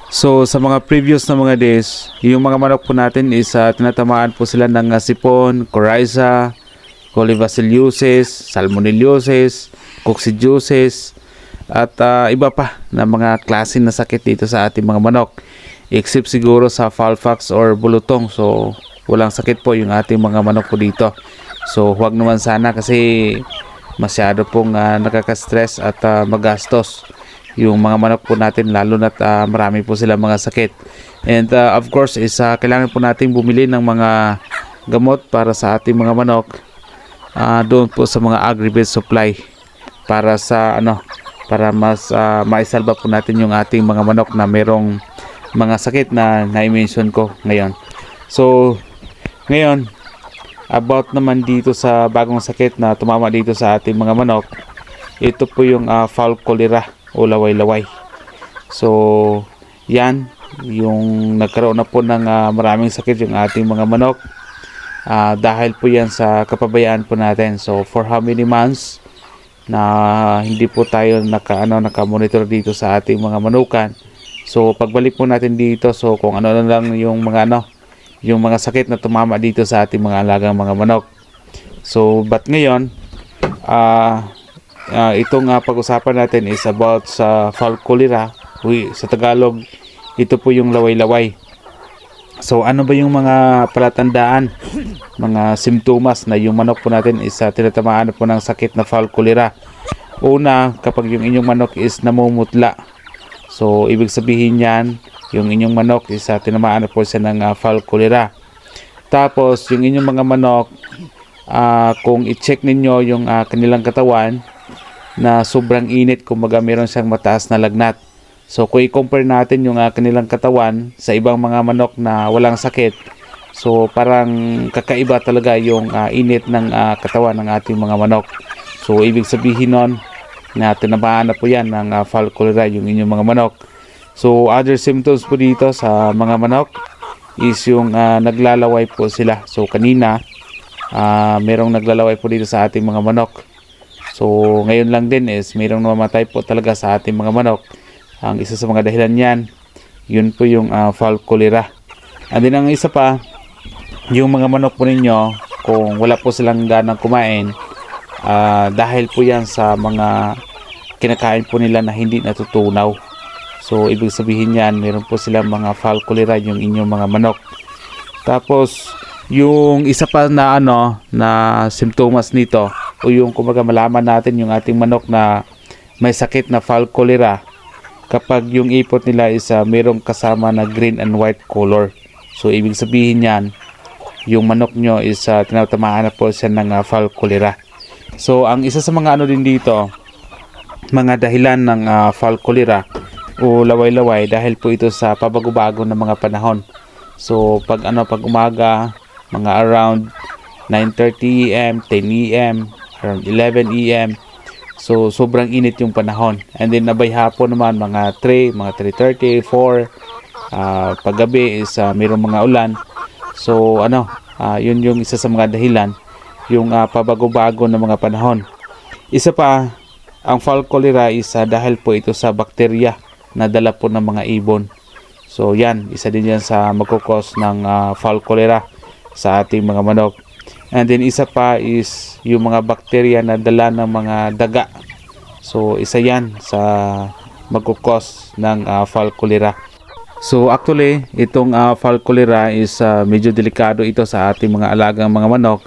So sa mga previous na mga days, yung mga manok po natin is tinatamaan po sila ng sipon, coryza, colibacillosis, salmonellosis, coccidiosis, at iba pa na mga klase na sakit dito sa ating mga manok. Except siguro sa fowl pox or bulutong. So walang sakit po yung ating mga manok po dito. So huwag naman sana kasi masyado pong nakaka-stress at magastos yung mga manok po natin, lalo na marami po sila mga sakit. And of course is kailangan po natin bumili ng mga gamot para sa ating mga manok doon po sa mga agri-based supply para sa para mas maisalba po natin yung ating mga manok na merong mga sakit na na-mention ko ngayon. So ngayon, about naman dito sa bagong sakit na tumama dito sa ating mga manok, ito po yung fowl cholera o laway-laway. So yan yung nagkaroon na po ng maraming sakit yung ating mga manok dahil po yan sa kapabayaan po natin. So for how many months na hindi po tayo naka-monitor dito sa ating mga manukan. So pagbalik po natin dito, so kung ano lang yung mga yung mga sakit na tumama dito sa ating mga alagang mga manok. So but ngayon itong pag-usapan natin is about sa fowl cholera. Sa Tagalog, ito po yung laway-laway. So ano ba yung mga palatandaan, mga simptomas na yung manok po natin is tinatamaan po ng sakit na fowl cholera? Una, kapag yung inyong manok is namumutla. So ibig sabihin yan, yung inyong manok is tinamaan po siya ng fowl cholera. Tapos yung inyong mga manok, kung i-check ninyo yung kanilang katawan na sobrang init, kumbaga meron siyang mataas na lagnat. So kung i-compare natin yung kanilang katawan sa ibang mga manok na walang sakit, so parang kakaiba talaga yung init ng katawan ng ating mga manok. So ibig sabihin nun na tinamaan na po yan ng fowl cholera yung inyong mga manok. So other symptoms po dito sa mga manok is yung naglalaway po sila. So kanina merong naglalaway po dito sa ating mga manok. So ngayon lang din is merong namamatay po talaga sa ating mga manok. Ang isa sa mga dahilan yan, yun po yung fowl cholera. And then ang isa pa, yung mga manok po ninyo, kung wala po silang ganang kumain, dahil po yan sa mga kinakain po nila na hindi natutunaw. So ibig sabihin yan, meron po silang mga fowl cholera yung inyong mga manok. Tapos yung isa pa na na simptomas nito, o yung kumbaga malaman natin yung ating manok na may sakit na fowl cholera, kapag yung ipot nila is merong kasama na green and white color. So ibig sabihin yan, yung manok nyo is tinatamaan na po siya ng fowl cholera. So ang isa sa mga din dito, mga dahilan ng fowl cholera o laway-laway, dahil po ito sa pabago-bago ng mga panahon. So pag pag umaga, mga around 9:30 AM, 10 AM, around 11 AM, so sobrang init yung panahon. And then nabay hapon naman mga 3:30, 4, paggabi is mayroong mga ulan. So yun yung isa sa mga dahilan, yung pabago-bago ng mga panahon. Isa pa, ang fowl cholera is dahil po ito sa bakterya na dala po ng mga ibon. So yan, isa din yan sa magkukos ng fowl cholera sa ating mga manok. And then isa pa is yung mga bakterya na dala ng mga daga. So isa yan sa magkukos ng fowl cholera. So actually, itong fowl cholera is medyo delikado ito sa ating mga alagang mga manok,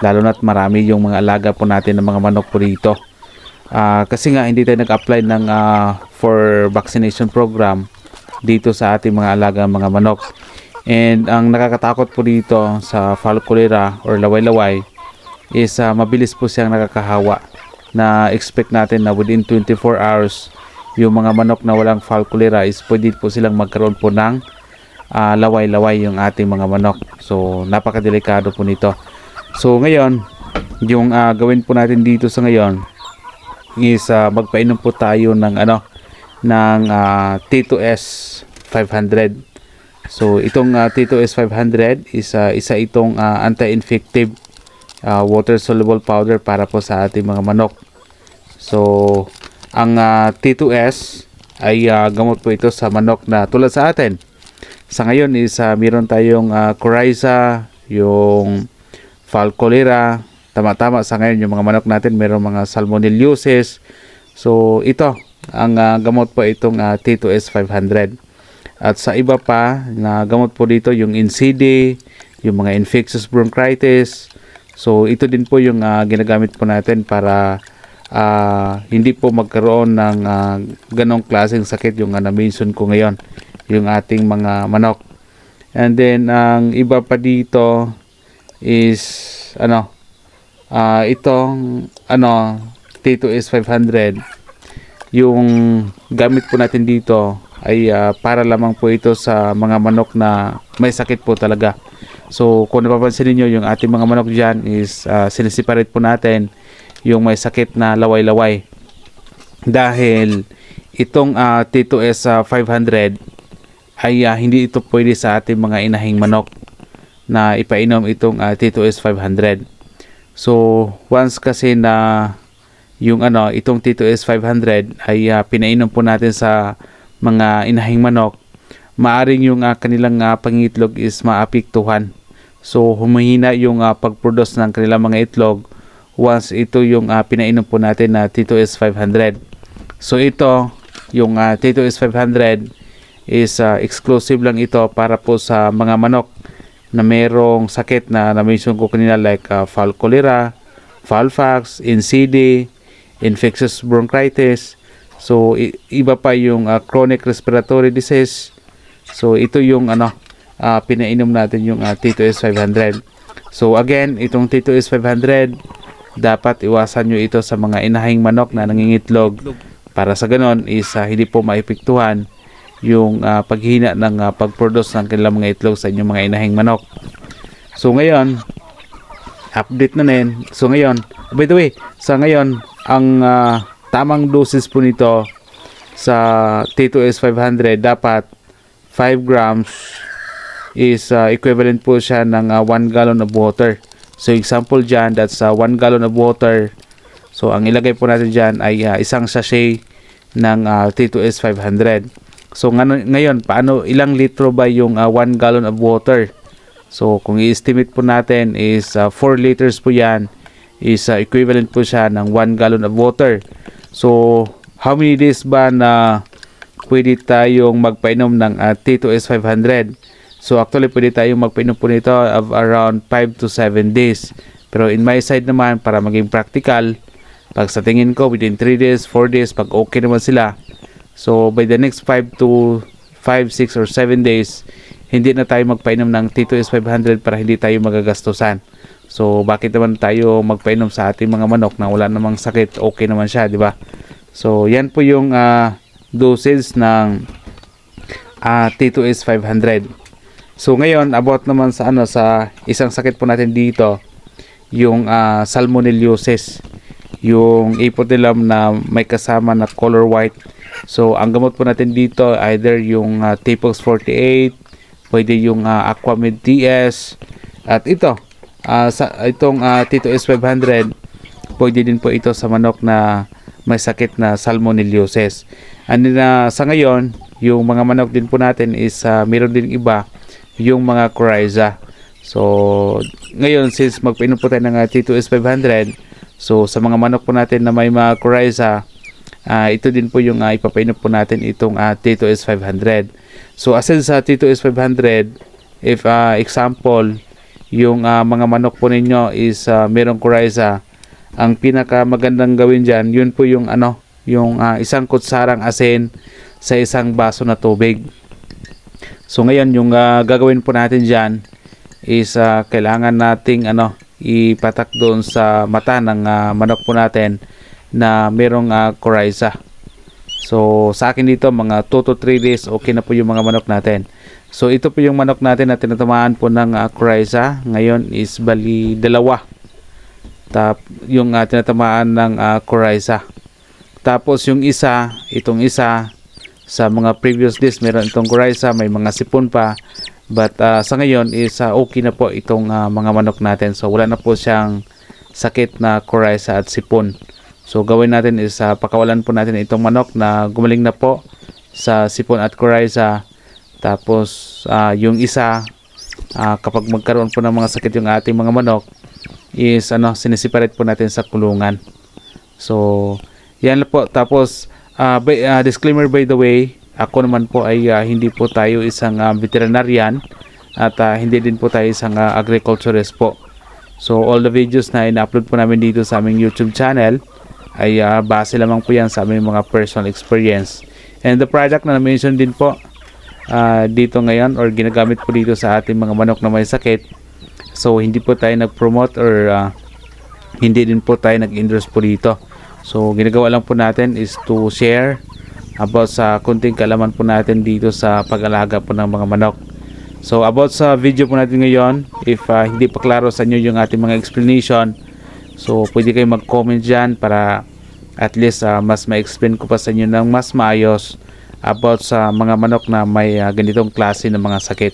lalo na't marami yung mga alaga po natin ng mga manok po dito. Kasi nga hindi tayo nag-apply ng for vaccination program dito sa ating mga alagang mga manok. And ang nakakatakot po dito sa fowl cholera or laway-laway is mabilis po siyang nakakahawa, na expect natin na within 24 hours yung mga manok na walang fowl cholera is pwede po silang magkaroon po ng laway-laway yung ating mga manok. So napakadelikado po nito. So ngayon, yung gawin po natin dito sa ngayon is magpainom po tayo ng ng T2S 500. So itong T2S 500 is isa itong anti-infective water soluble powder para po sa ating mga manok. So ang T2S ay gamot po ito sa manok na tulad sa atin. Sa ngayon is meron tayong coryza, yung falcolera, tama-tama sa ngayon yung mga manok natin meron mga salmonellosis. So ito ang gamot po itong T2S 500. At sa iba pa na gamot po dito yung NCD, yung mga infectious bronchitis. So ito din po yung ginagamit po natin para hindi po magkaroon ng ganong klaseng sakit yung na-mention ko ngayon, yung ating mga manok. And then ang iba pa dito is itong T2S 500. Yung gamit po natin dito ay para lamang po ito sa mga manok na may sakit po talaga. So kung napapansin niyo yung ating mga manok dyan is sinisiparate po natin yung may sakit na laway-laway. Dahil itong T2S 500 ay hindi ito pwede sa ating mga inahing manok na ipainom itong T2S 500. So once kasi na yung itong T2S 500 ay pinainom po natin sa mga inahing manok, maaring yung kanilang pangitlog is maapektuhan. So humihina yung pag-produce ng kanilang mga itlog once ito yung pinainom po natin na T2S 500. So ito yung T2S 500 is exclusive lang ito para po sa mga manok na merong sakit na na-mention ko kanina like falcolera, falfax, NCD, infectious bronchitis. So iba pa yung chronic respiratory disease. So ito yung pinainom natin yung T2S 500. So again, itong T2S 500 dapat iwasan nyo ito sa mga inahing manok na nangingitlog para sa ganon is hindi po maepektuhan yung paghina ng pag-produce ng kanilang mga itlog sa inyong mga inahing manok. So ngayon, update na din. So ngayon, by the way, sa ngayon ang tamang doses po nito sa T2S 500 dapat 5 grams is equivalent po siya ng 1 gallon of water. So example dyan, that's 1 gallon of water. So ang ilagay po natin dyan ay isang sachet ng T2S 500. So ngayon, ilang litro ba yung 1 gallon of water? So kung i-estimate po natin is 4 liters po yan, is equivalent po siya ng 1 gallon of water. So how many days ba na pwede tayong magpainom ng T2S 500? So actually pwede tayong magpainom po nito of around 5 to 7 days. Pero in my side naman, para maging practical, pag sa tingin ko within 3 days, 4 days, pag okay naman sila, so by the next 5, 6 or 7 days, hindi na tayo magpainom ng T2S 500 para hindi tayo magagastusan. So bakit naman tayo magpainom sa ating mga manok na wala namang sakit, okay naman siya, di ba? So yan po yung dosage ng T2S 500. So ngayon, about naman sa sa isang sakit po natin dito, yung salmonellosis, yung Apotylium na may kasama na color white. So ang gamot po natin dito either yung T-Pox 48, pwede yung Aquamed TS, at itong T2S 500 pwede din po ito sa manok na may sakit na salmonellosis. And then, sa ngayon, yung mga manok din po natin is meron din iba, yung mga coryza. So ngayon, since magpainom po tayo ng T2S 500, so sa mga manok po natin na may mga coryza, ito din po yung ipapainom po natin itong T2S 500. So aside sa T2S 500, if example, yung mga manok po ninyo is merong coryza, ang pinaka magandang gawin dyan, yun po yung yung isang kutsarang asin sa isang baso na tubig. So ngayon, yung gagawin po natin dyan is kailangan nating ipatak doon sa mata ng manok po natin na merong coryza. So sa akin dito, mga 2 to 3 days okay na po yung mga manok natin. So ito po yung manok natin na tinatamaan po ng coryza. Ngayon is bali 2 yung tinatamaan ng coryza. Tapos yung itong isa sa mga previous days meron itong coryza, may mga sipon pa, but sa ngayon is okay na po itong mga manok natin. So wala na po siyang sakit na coryza at sipon. So gawin natin is pakawalan po natin itong manok na gumaling na po sa sipon at coryza. Tapos yung isa, kapag magkaroon po ng mga sakit yung ating mga manok, is sinisiparate po natin sa kulungan. So yan po. Tapos disclaimer by the way, ako naman po ay hindi po tayo isang veterinarian at hindi din po tayo isang agriculturist po. So all the videos na ina-upload po namin dito sa aming YouTube channel ay base lamang po yan sa aming mga personal experience. And the product na na-mention din po dito ngayon or ginagamit po dito sa ating mga manok na may sakit, so hindi po tayo nag-promote or hindi din po tayo nag-endorse po dito. So ginagawa lang po natin is to share about sa kunting kaalaman po natin dito sa pag-alaga po ng mga manok. So about sa video po natin ngayon, if hindi pa klaro sa inyo yung ating mga explanation, so pwede kayo mag-comment dyan para at least mas ma-explain ko pa sa inyo ng mas maayos about sa mga manok na may ganitong klase ng mga sakit.